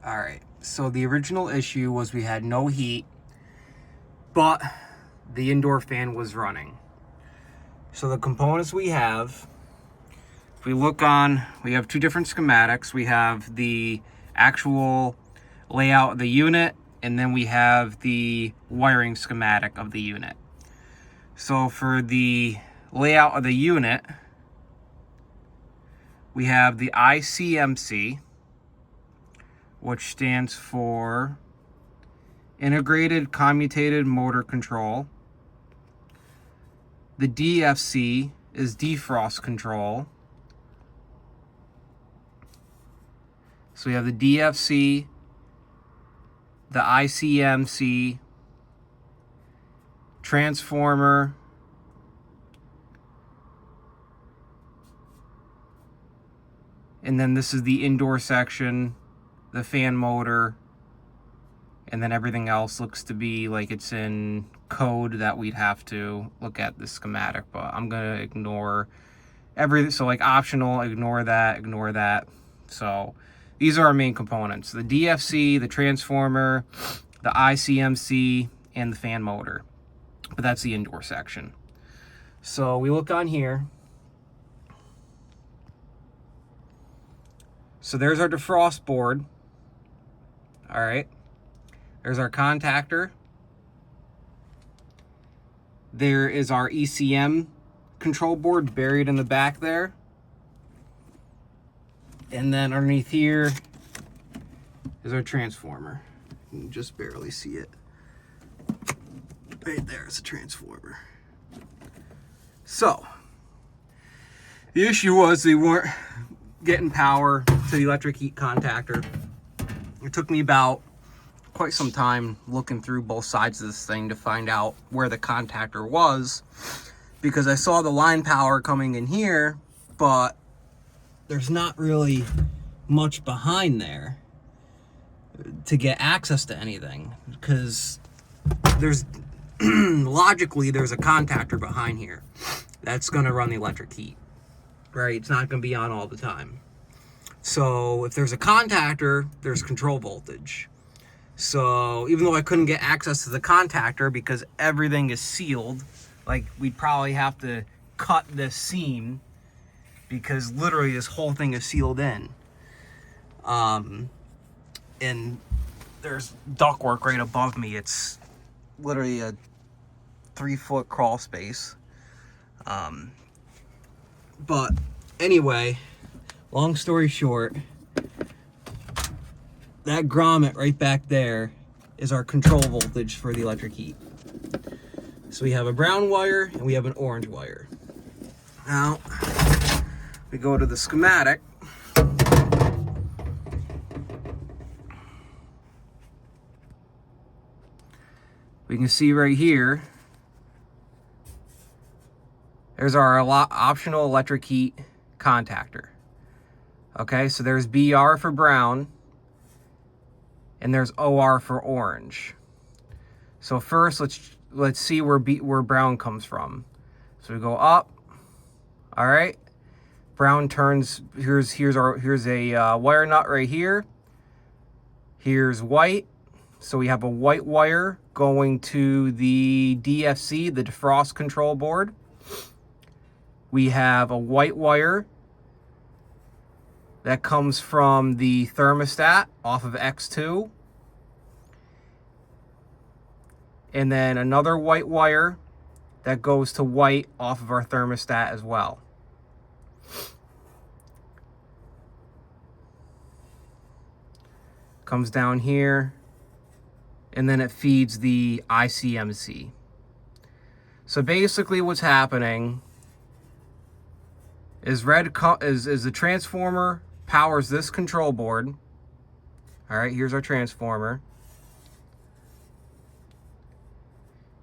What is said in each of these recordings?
All right, so the original issue was we had no heat, but the indoor fan was running. So the components we have, if we look on, we have two different schematics. We have the actual layout of the unit, and then we have the wiring schematic of the unit. So for the layout of the unit, we have the ECM, which stands for Integrated Commutated Motor Control. The DFC is defrost control. So we have the DFC, the ECM, transformer, and then this is the indoor section, the fan motor, and then everything else looks to be like it's in code that we'd have to look at the schematic, but I'm gonna ignore everything. So like optional, ignore that. So these are our main components: the DFC, the transformer, the ECM, and the fan motor. But that's the indoor section. So we look on here. So there's our defrost board. All right. There's our contactor. There is our ECM control board buried in the back there. And then underneath here is our transformer. You can just barely see it. Right there is a transformer. So, the issue was they weren't getting power to the electric heat contactor. It took me about quite some time looking through both sides of this thing to find out where the contactor was, because I saw the line power coming in here, but there's not really much behind there to get access to anything, because there's logically there's a contactor behind here that's going to run the electric heat, right? It's not going to be on all the time. So if there's a contactor, there's control voltage. So even though I couldn't get access to the contactor because everything is sealed, like we'd probably have to cut this seam because literally this whole thing is sealed in. And there's ductwork right above me. It's literally a 3-foot crawl space. But anyway, long story short, that grommet right back there is our control voltage for the electric heat. So we have a brown wire and we have an orange wire. Now, we go to the schematic. We can see right here, there's our optional electric heat contactor. Okay, so there's BR for brown, and there's OR for orange. So first, let's see where brown comes from. So we go up. All right, brown turns. Here's a wire nut right here. Here's white. So we have a white wire going to the DFC, the defrost control board. We have a white wire that comes from the thermostat off of X2. And then another white wire that goes to white off of our thermostat as well. Comes down here, and then it feeds the ECM. So basically what's happening is the transformer powers this control board. All right, here's our transformer.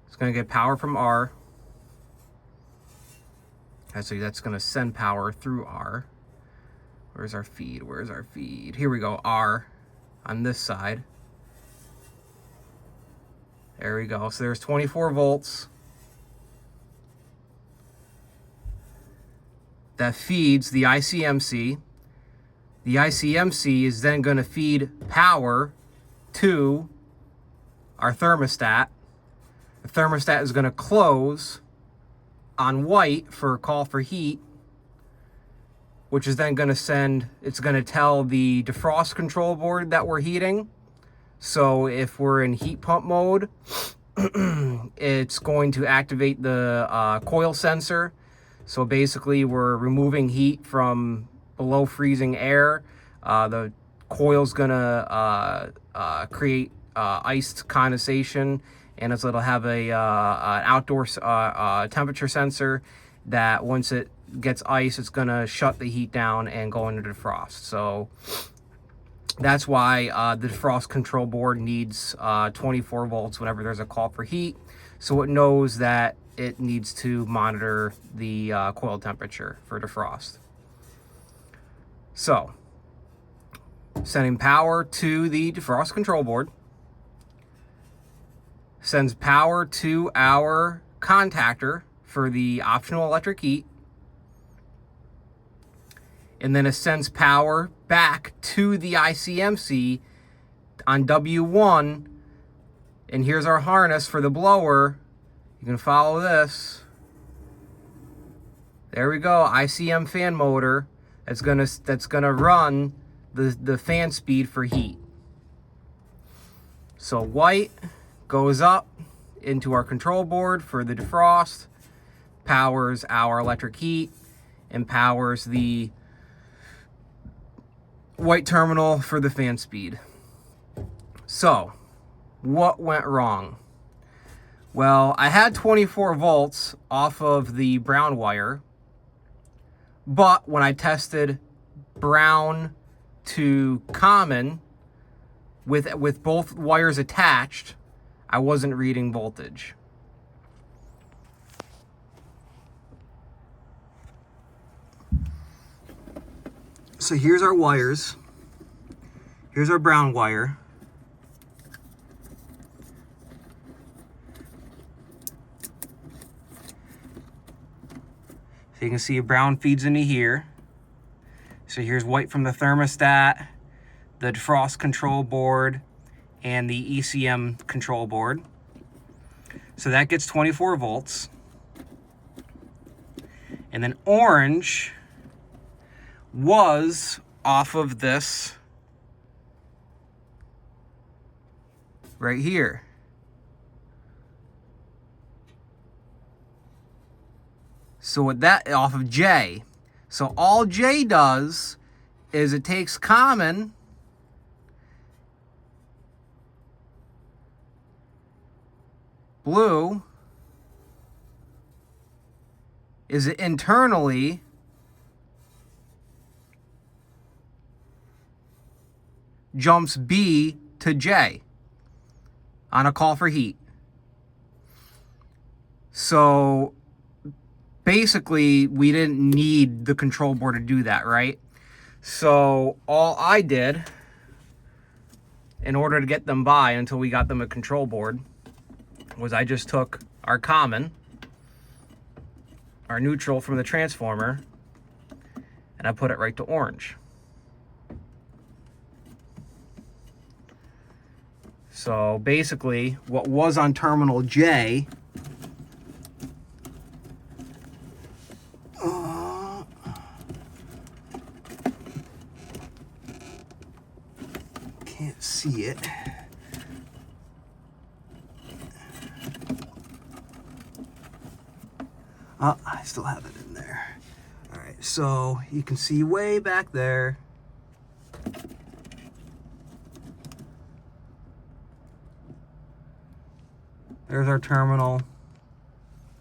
It's going to get power from R. Okay, so that's going to send power through R. Where's our feed? Where's our feed? Here we go, R on this side. There we go. So there's 24 volts. That feeds the ECM. The ICMC is then going to feed power to our thermostat. The thermostat is going to close on white for a call for heat, which is then going to send, it's going to tell the defrost control board that we're heating. So if we're in heat pump mode, it's going to activate the coil sensor. So basically we're removing heat from below freezing air. The coil's gonna create iced condensation, and it'll have an outdoor temperature sensor that once it gets ice, it's gonna shut the heat down and go into defrost. So that's why the defrost control board needs 24 volts whenever there's a call for heat, so it knows that it needs to monitor the coil temperature for defrost. So, sending power to the defrost control board, sends power to our contactor for the optional electric heat, and then it sends power back to the ICMC on W1. And here's our harness for the blower. You can follow this. There we go, ICM fan motor. That's gonna run the fan speed for heat. So white goes up into our control board for the defrost, powers our electric heat, and powers the white terminal for the fan speed. So, what went wrong? Well, I had 24 volts off of the brown wire, but when I tested brown to common with both wires attached, I wasn't reading voltage. So here's our wires. Here's our brown wire. So you can see brown feeds into here. So here's white from the thermostat, the defrost control board, and the ECM control board. So that gets 24 volts. And then orange was off of this right here. So with that, off of J. So all J does is it takes common blue is it internally jumps B to J on a call for heat. So basically we didn't need the control board to do that, right? So all I did in order to get them by until we got them a control board was I just took our common, our neutral from the transformer, and I put it right to orange. So basically, what was on terminal J can't see it. Oh, I still have it in there. All right, so you can see way back there. There's our terminal.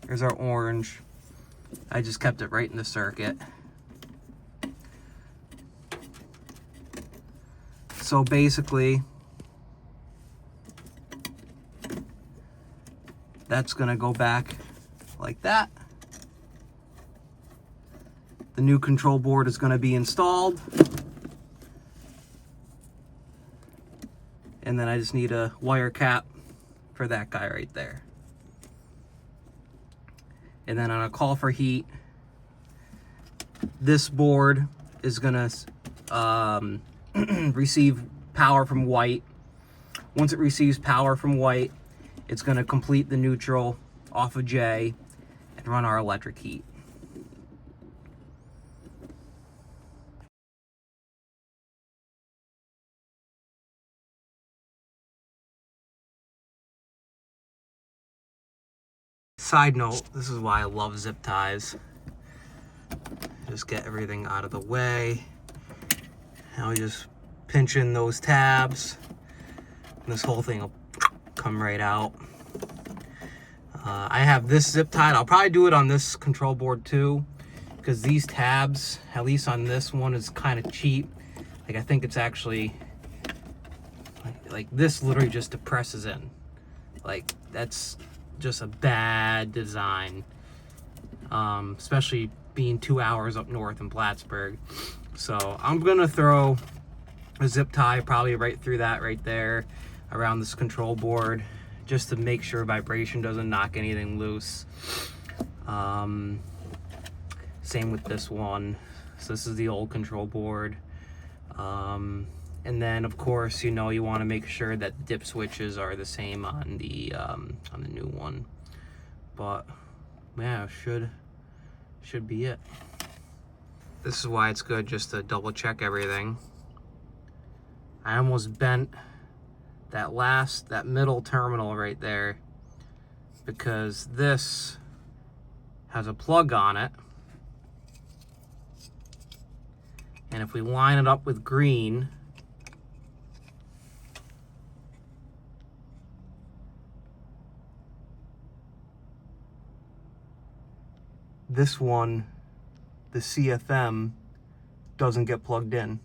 There's our orange. I just kept it right in the circuit. So basically, that's gonna go back like that. The new control board is gonna be installed. And then I just need a wire cap for that guy right there. And then on a call for heat, this board is gonna receive power from white. Once it receives power from white, it's going to complete the neutral off of J and run our electric heat. Side note, this is why I love zip ties. Just get everything out of the way. Now we just pinch in those tabs, and this whole thing will come right out. I have this zip tied. I'll probably do it on this control board too, because these tabs, at least on this one, is kind of cheap. Like, I think it's actually like this literally just depresses in. Like, that's just a bad design, especially being 2 hours up north in Plattsburgh. So I'm gonna throw a zip tie probably right through that right there around this control board, just to make sure vibration doesn't knock anything loose. Same with this one. So this is the old control board. And then of course, you know, you want to make sure that the dip switches are the same on the new one. But yeah, should be it. This is why it's good just to double check everything. I almost bent that middle terminal right there, because this has a plug on it, and if we line it up with green, this one, the CFM, doesn't get plugged in.